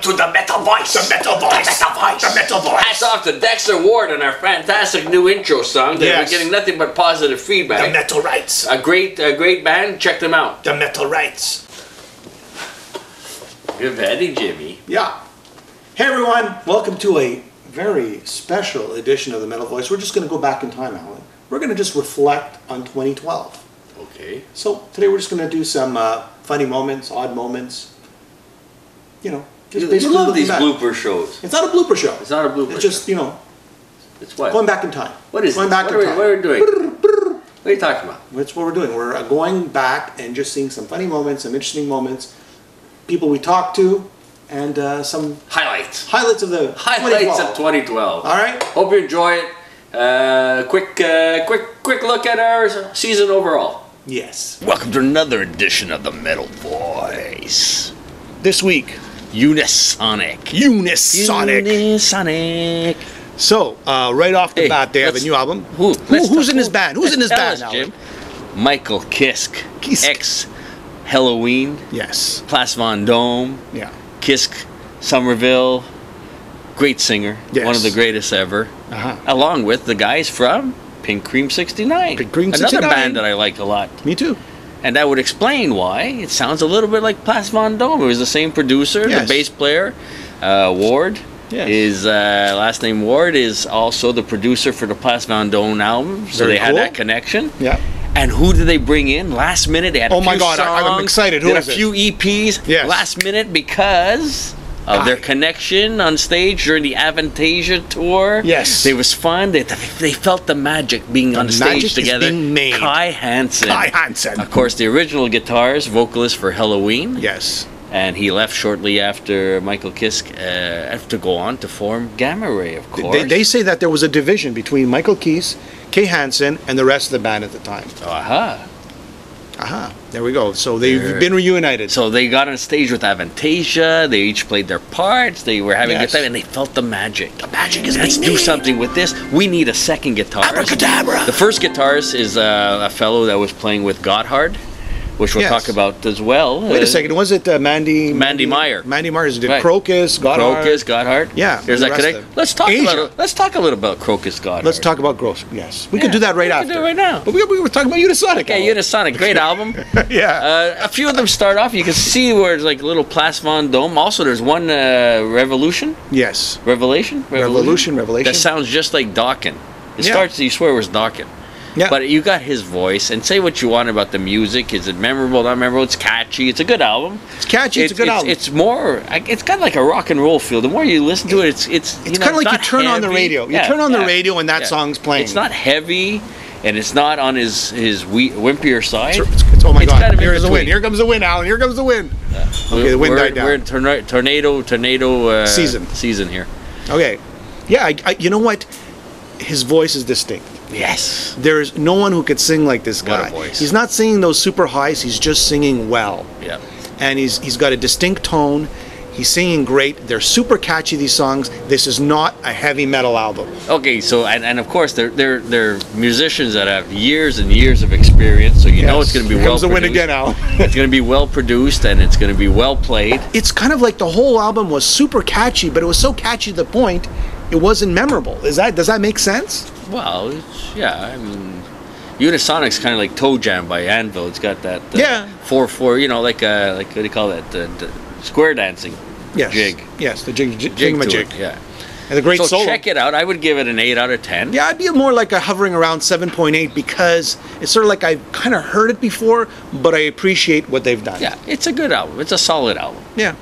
to the metal voice. The metal voice. The metal voice. The metal voice. Hats off to Dexter Ward and our fantastic new intro song. We're getting nothing but positive feedback. The Metal Rights. A great band. Check them out. The Metal Rights. Good Eddie Jimmy. Yeah. Hey everyone, welcome to a very special edition of the Metal Voice. We're just going to go back in time, Alan. We're going to just reflect on 2012. Okay. So today we're just going to do some funny moments, odd moments. You know, just you love these blooper shows. It's not a blooper show. It's not a blooper. It's just, you know, it's what? Going back in time. What is going this? back in time? What are we doing? What are you talking about? That's what we're doing. We're going back and just seeing some funny moments, some interesting moments, people we talked to, and some highlights. Highlights of the 2012. All right. Hope you enjoy it. Quick look at our season overall. Yes. Welcome to another edition of the Metal Voice. This week, Unisonic. Unisonic. So, right off the bat, they have a new album. Who's in this band? Who's in this band, Jim? Michael Kiske. Ex-Halloween. Yes. Place Vendôme. Yeah. Kiske, Somerville. Great singer. Yes. One of the greatest ever. Along with the guys from Pink Cream 69. Pink Cream 69. Another band that I like a lot. Me too. And that would explain why it sounds a little bit like Place Vendôme. It was the same producer, the bass player, Ward. Yes. His last name Ward is also the producer for the Place Vendôme album. So they had that connection. Yeah. And who did they bring in last minute? They had a few songs, I'm excited. Who is it? A few EPs last minute because of their connection on stage during the Avantasia tour. Yes. It was fun. They felt the magic being on stage together. Kai Hanson. Of course, the original guitarist, vocalist for Halloween. Yes. And he left shortly after Michael Kiske to go on to form Gamma Ray, of course. They say that there was a division between Michael Kiske, Kai Hanson, and the rest of the band at the time. There we go. So they've been reunited. So they got on stage with Avantasia. They each played their parts. They were having a good time, and they felt the magic. The magic is Let's do something with this. We need a second guitarist. Abracadabra. The first guitarist is a fellow that was playing with Gotthard, which we'll talk about as well. Wait a second. Was it Mandy Meyer? Mandy Meyer did Crocus, Gotthard. Yeah. There's that connection. Let's talk a little about Crocus, Gotthard. Let's talk about Crocus. Yes. We can do that right after. We can do it right now. But we were talking about Unisonic. Okay, Unisonic. Great album. Yeah. A few of them start off. You can see where it's like little Place Vendôme. Also, there's one Revolution. Yes. Revelation. Revelation. That sounds just like Dawkins. It starts. You swear it was Dawkins. Yeah. But you got his voice, and say what you want about the music. Is it memorable, not memorable? It's catchy. It's a good album. It's catchy. It's a good album. It's more. It's got like a rock and roll feel. The more you listen to it, it's kind of like you turn on the radio. You turn on the radio and that song's playing. It's not heavy, and it's not on his wimpier side. Oh my God! Kind of Here's the wind. Here comes the wind, Alan. Here comes the wind. Okay, the wind died down. We're in tornado season here. Okay. Yeah. You know what? His voice is distinct. Yes. There's no one who could sing like this guy. What a voice. He's not singing those super highs. He's just singing well. Yeah. And he's got a distinct tone. He's singing great. They're super catchy, these songs. This is not a heavy metal album. Okay, so and of course they're musicians that have years and years of experience, so you know it's going to be well produced. Comes the wind again, Al. It's going to be well produced and it's going to be well played. It's kind of like the whole album was super catchy, but it was so catchy to the point it wasn't memorable. Does that make sense? Well, I mean, Unisonic's kind of like Toe Jam by Anvil. It's got that 4/4, you know, like what do you call that? The square dancing jig. Yes, the jig. Yeah. And the great solo. Check it out. I would give it an 8 out of 10. Yeah, I'd be more like a hovering around 7.8 because it's sort of like I've kind of heard it before, but I appreciate what they've done. Yeah, it's a good album. It's a solid album. Yeah.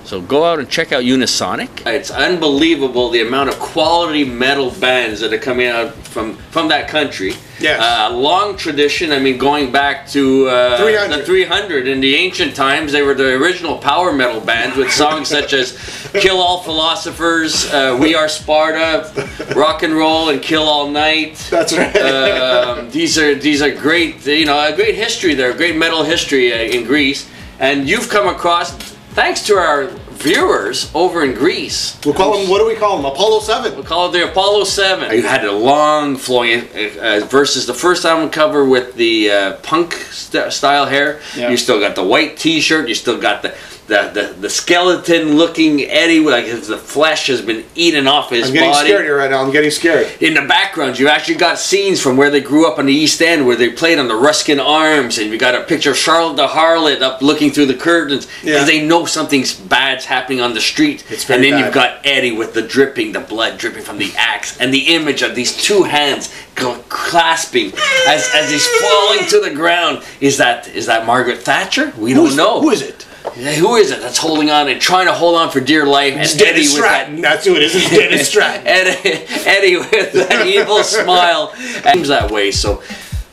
So go out and check out Unisonic. It's unbelievable the amount of quality metal bands that are coming out from that country. Yes. Long tradition. I mean, going back to the 300 in the ancient times, they were the original power metal bands with songs such as "Kill All Philosophers," "We Are Sparta," "Rock and Roll," and "Kill All Night." That's right. These are great. You know, a great history there, great metal history in Greece, and you've come across. Thanks to our viewers over in Greece. We'll call them, what do we call them? Apollo 7. We'll call it the Apollo 7. You had a long flowing versus the first album cover with the punk style hair. Yeah. You still got the white t-shirt. You still got the skeleton-looking Eddie, like the flesh has been eaten off his body. I'm getting scared here right now. I'm getting scared. In the background, you actually got scenes from where they grew up on the East End, where they played on the Ruskin Arms, and you got a picture of Charlotte the Harlot up looking through the curtains, because they know something bad's happening on the street. And then you've got Eddie with the blood dripping from the axe, and the image of these two hands clasping as he's falling to the ground. Is that Margaret Thatcher? We don't know. Who is it? Who is it that's holding on and trying to hold on for dear life? It's Dennis Stratton. That's who it is. It's Dennis Stratton. Eddie with that evil smile. Seems that way. So,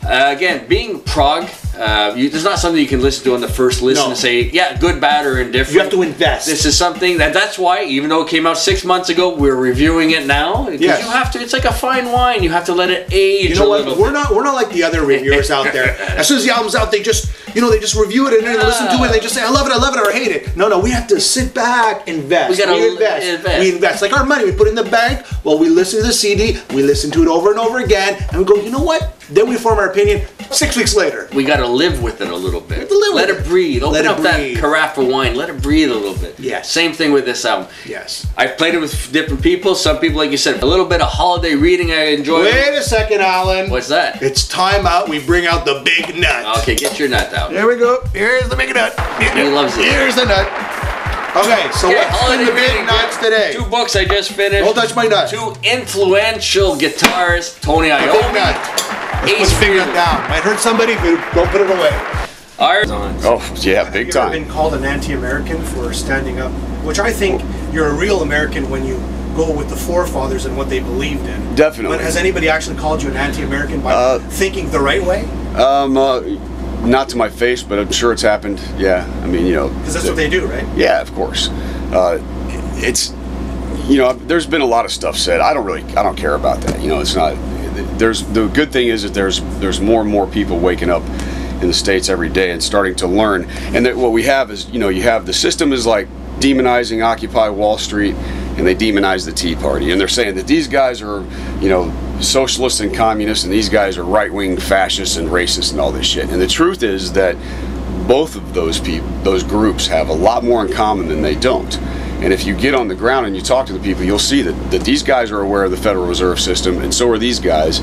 again, being prog, there's not something you can listen to on the first listen and say, yeah, good, bad, or indifferent. You have to invest. This is something that's why, even though it came out 6 months ago, we're reviewing it now. Because you have to. It's like a fine wine. You have to let it age. You know what? We're not like the other reviewers out there. As soon as the album's out, they just review it and then listen to it and they just say, I love it, or I hate it. No, we have to sit back, invest. We invest. Like our money, we put in the bank. Well, we listen to the CD, we listen to it over and over again, and we go, you know what? Then we form our opinion 6 weeks later. We got to live with it a little bit. Let it breathe. Open up that carafe of wine. Let it breathe a little bit. Yes. Same thing with this album. Yes. I've played it with different people. Some people, like you said, a little bit of holiday reading I enjoy. Wait a second, Alan. What's that? It's time out. We bring out the big nut. Okay, get your nut out. There we go. Here's the big nut. He loves it. Here's the nut. Okay, so what's in the big nuts today? 2 books I just finished. Don't touch my nut. 2 influential guitarists, Tony Iommi. Big nut. Let's put the big nut down. Might hurt somebody, but don't put it away. Oh, yeah, big time. You've been called an anti-American for standing up, which I think you're a real American when you go with the forefathers and what they believed in. Definitely. But has anybody actually called you an anti-American by thinking the right way? Not to my face, but I'm sure it's happened. Yeah, I mean, because that's what they do, right? Yeah, of course. It's, there's been a lot of stuff said. I don't care about that. It's not. The good thing is that there's more and more people waking up in the States every day and starting to learn. And that what we have is, you have the system is like demonizing Occupy Wall Street, and they demonize the Tea Party, and they're saying that these guys are, socialists and communists, and these guys are right-wing fascists and racists and all this shit. And the truth is that both of those groups have a lot more in common than they don't. And if you get on the ground and you talk to the people, you'll see that these guys are aware of the Federal Reserve System, and so are these guys.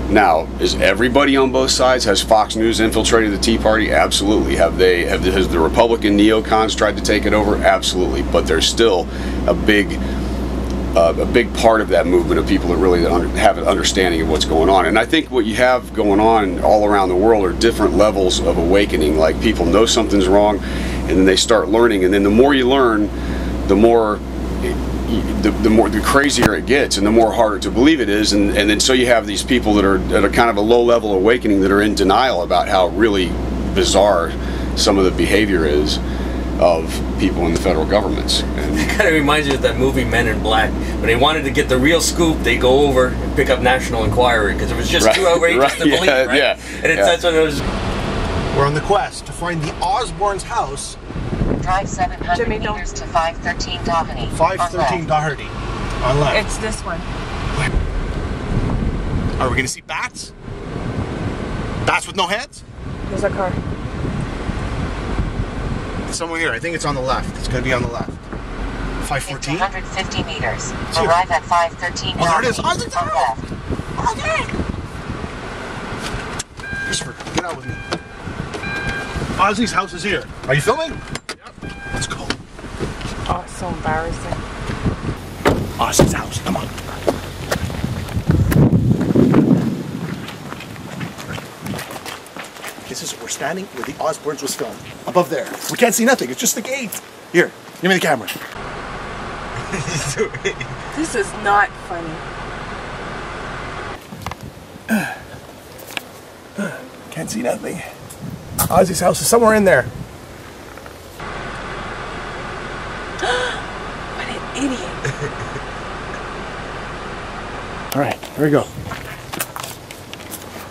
Now, is everybody on both sides? Has Fox News infiltrated the Tea Party? Absolutely. Has the Republican neocons tried to take it over? Absolutely. But there's still a big part of that movement of people that really have an understanding of what's going on. And I think what you have going on all around the world are different levels of awakening. Like, people know something's wrong, and then they start learning, and then the more you learn, the crazier it gets, and the more harder to believe it is, and then so you have these people that are at a kind of a low level awakening that are in denial about how really bizarre some of the behavior is of people in the federal governments. And it kind of reminds you of that movie Men in Black. When they wanted to get the real scoop, they go over and pick up National Enquirer because it was just too outrageous to believe, right? Yeah, and that's when it was. We're on the quest to find the Osborne's house. Drive 700 meters to 513 Doherty. 513 Doherty. On left. It's this one. Are we going to see bats? Bats with no heads? There's a car. Somewhere here. I think it's on the left. It's going to be on the left. 514? 250 meters. Arrive at 513 Oh, there it is. on left. Christopher, get out with me. Ozzies House is here. Are you filming? Yep. Let's go. Oh, it's so embarrassing. Ozzies House. Come on. This is we're standing where the Osbournes was filmed. Above there. We can't see nothing. It's just the gate. Here, give me the camera. This is not funny. Can't see nothing. Ozzies House is somewhere in there. What an idiot. All right, here we go.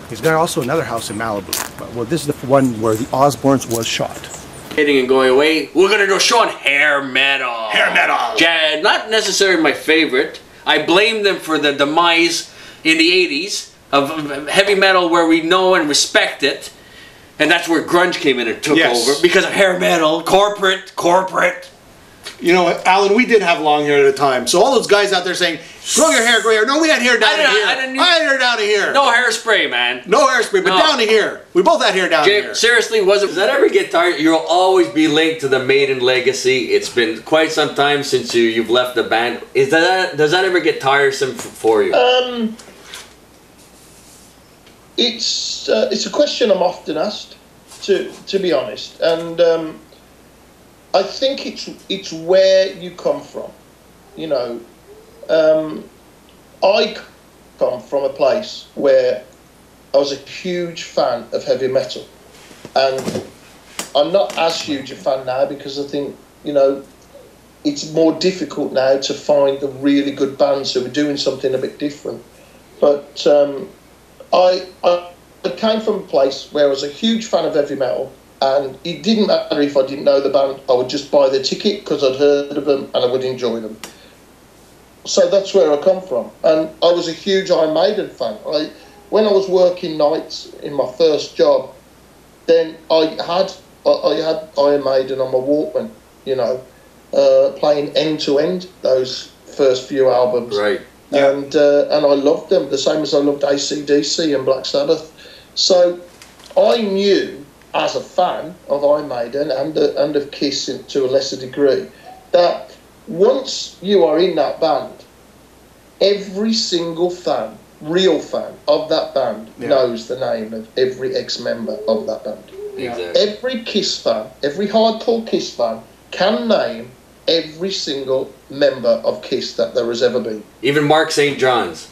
He's got also another house in Malibu. Well, this is the one where the Osbournes was shot. Hitting and going away. We're gonna do a show on hair metal. Hair metal. Not necessarily my favorite. I blame them for the demise in the 80s of heavy metal where we know and respect it. And that's where grunge came in and took Yes. over because of hair metal, corporate. You know, Alan, we did have long hair at a time. So all those guys out there saying, grow your hair, grow your hair. No, we had hair down to here. I had hair down to here. No hairspray, man. No hairspray, but down to here. We both had hair down to here. Seriously, does that ever get tired? You'll always be linked to the Maiden Legacy. It's been quite some time since you've left the band. Does that ever get tiresome for you? It's a question I'm often asked, to be honest, and I think it's where you come from. You know, I come from a place where I was a huge fan of heavy metal, and I'm not as huge a fan now because I think, you know, it's more difficult now to find the really good bands who are doing something a bit different. But I came from a place where I was a huge fan of heavy metal, and it didn't matter if I didn't know the band. I would just buy the ticket because I'd heard of them and I would enjoy them. So that's where I come from. And I was a huge Iron Maiden fan. When I was working nights in my first job, then I had Iron Maiden on my Walkman, you know, playing end to end those first few albums. Right. And I loved them, the same as I loved AC/DC and Black Sabbath. So I knew, as a fan of Iron Maiden and of Kiss to a lesser degree, that once you are in that band, every single fan, real fan of that band, knows the name of every ex-member of that band. Exactly. Every Kiss fan, every hardcore Kiss fan can name every single member of Kiss that there has ever been. Even Mark St. John's.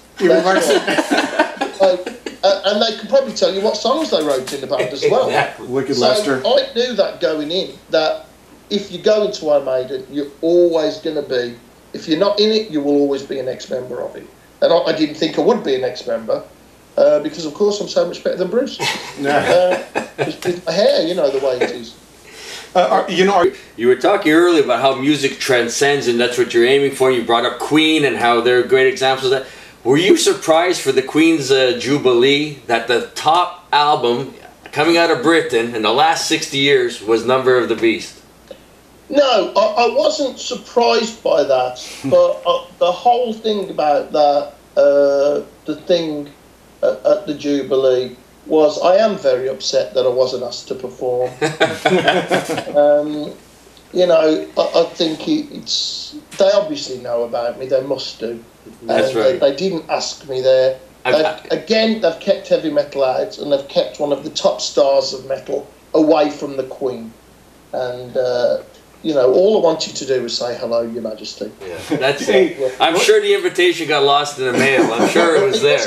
And they can probably tell you what songs they wrote in the band as well. Exactly. Wicked So Lester. I knew that going in, that if you go into Iron Maiden, you're always going to be, if you're not in it, you will always be an ex-member of it. And I didn't think I would be an ex-member, because of course I'm so much better than Bruce. With my hair, you know the way it is. You were talking earlier about how music transcends, and that's what you're aiming for. You brought up Queen and how they're great examples of that. Were you surprised for the Queen's Jubilee that the top album coming out of Britain in the last 60 years was Number of the Beast? No, I wasn't surprised by that, but the whole thing about that, the thing at the Jubilee, was I am very upset that I wasn't asked to perform. You know, I think it's, they obviously know about me, they must do. That's right. They didn't ask me there. Again, they've kept heavy metal out, and they've kept one of the top stars of metal away from the Queen. And, you know, all I wanted to do was say hello, Your Majesty. Yeah, that's it. I'm sure the invitation got lost in the mail. I'm sure it was there.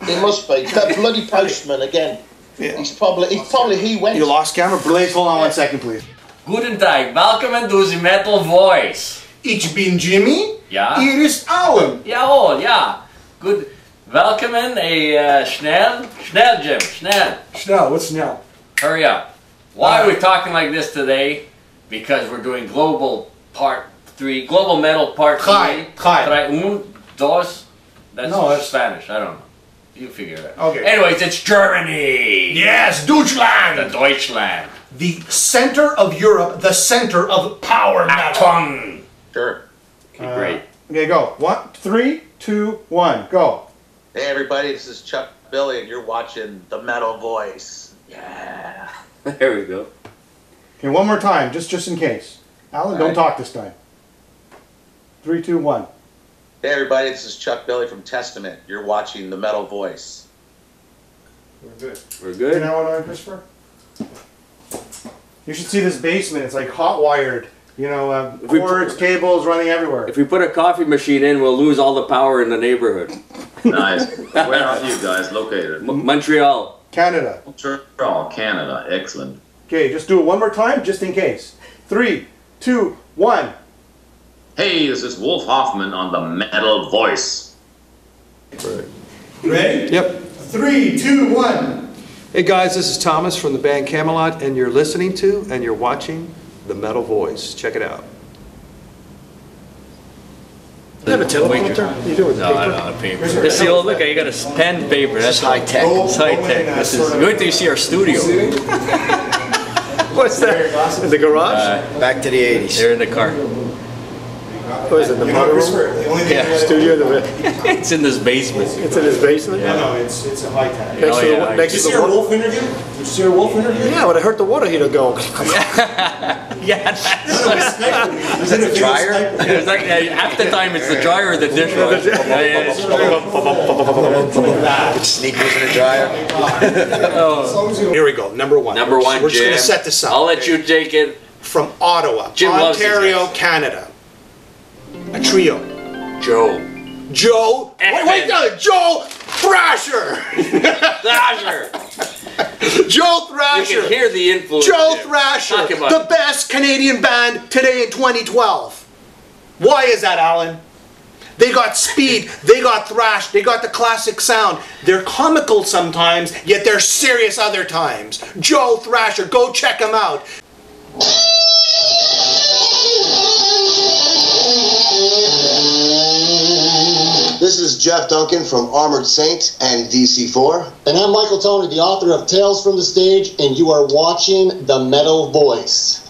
It must be. That bloody postman again. Yeah. He's probably he went. You lost camera. Blaze, hold on 1 second, please. Guten Tag, welcome to the Metal Voice. Ich bin Jimmy. Ja. Hier ist Alan. Jawohl, ja. Good. Welcome, schnell, Jim, schnell. Schnell, what's schnell? Hurry up. Why are we talking like this today? Because we're doing Global Part 3, Global Metal Part 3. Drei. Un, dos. That's No, that's Spanish. I don't know. You figure it out. Okay. Anyways, it's Germany. Yes, Deutschland. The Deutschland. The center of Europe, the center of power metal. Achtung. Sure. Okay, great. Okay, go. 1, 3, 2, 1, go. Hey everybody, this is Chuck Billy and you're watching The Metal Voice. Yeah. There we go. Okay, one more time, just in case. Alan, don't talk this time. 3, 2, 1. Hey everybody, this is Chuck Billy from Testament. You're watching The Metal Voice. We're good. We're good. You know what I'm Christopher? You should see this basement. It's like hot wired. You know, cords, cables running everywhere. If we put a coffee machine in, we'll lose all the power in the neighborhood. Nice. Where are you guys located? Montreal. Canada. Montreal, Canada. Excellent. Okay, just do it one more time, just in case. 3, 2, 1. Hey, this is Wolf Hoffmann on The Metal Voice. Ready? Yep. 3, 2, 1. Hey guys, this is Thomas from the band Camelot, and you're listening to and you're watching The Metal Voice. Check it out. You have a teleprompter? You do it with No, I paper? don't have paper. This is, oh, look, you got a pen and paper. That's high tech. It's high tech. This is. Wait till you see our studio. What's that? In the garage? Back to the 80s. They're in the car. What is it, the motor room? Yeah. Studio? It's in this basement. It's in his basement? No, it's a high tech. Next to the, next Did to you see the our wolf interview? Did you see our wolf interview? Yeah, when I heard the water heater go. Yeah, Is it a dryer? It's like, half the time it's the dryer or the dishwasher. Sneakers in a dryer. Here we go. Number one. Number one, We're just Jim. going to set this up. I'll let you take it. From Ottawa, Jim loves these Ontario, guys. Canada. A trio. Joe. Wait, Joe Thrasher. Thrasher. Joe Thrasher. You can hear the influence. Joe Jim. Thrasher, Talk about the best Canadian band today in 2012. Why is that, Alan? They got speed, they got thrash, they got the classic sound. They're comical sometimes, yet they're serious other times. Joe Thrasher, go check them out. This is Jeff Duncan from Armored Saint and DC4. And I'm Michael Tony, the author of Tales from the Stage, and you are watching The Metal Voice.